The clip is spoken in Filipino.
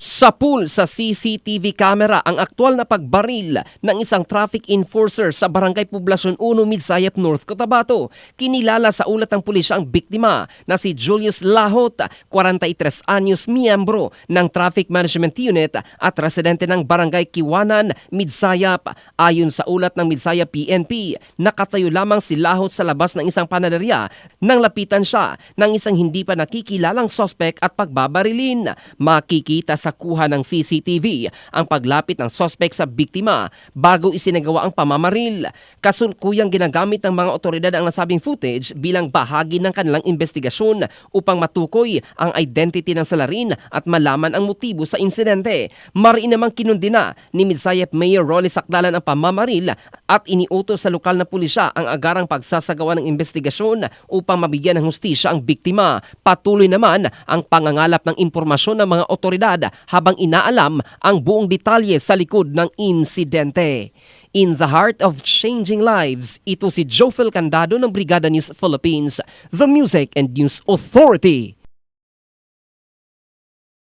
Sa pool sa CCTV camera ang aktwal na pagbaril ng isang traffic enforcer sa Barangay Poblacion 1, Midsayap North, Cotabato. Kinilala sa ulat ng pulisya ang biktima na si Julius Lahot, 43 anyos, miyembro ng Traffic Management Unit at residente ng Barangay Kiwanan, Midsayap. Ayon sa ulat ng Midsayap PNP, nakatayo lamang si Lahot sa labas ng isang panaderya nang lapitan siya ng isang hindi pa nakikilalang sospek at pagbabarilin. Makikita sa kuha ng CCTV ang paglapit ng sospek sa biktima bago isinagawa ang pamamaril. Kasulukuyang ginagamit ng mga otoridad ang nasabing footage bilang bahagi ng kanilang investigasyon upang matukoy ang identity ng salarin at malaman ang motibo sa insidente. Mariin namang kinundina ni Midsayap Mayor Rolly Sacdalan ang pamamaril at iniutos sa lokal na pulisya ang agarang pagsasagawa ng investigasyon upang mabigyan ng hustisya ang biktima. Patuloy naman ang pangangalap ng impormasyon ng mga otoridad habang inaalam ang buong detalye sa likod ng insidente. In the heart of changing lives, ito si Jofel Candado ng Brigada News Philippines, the Music and News Authority.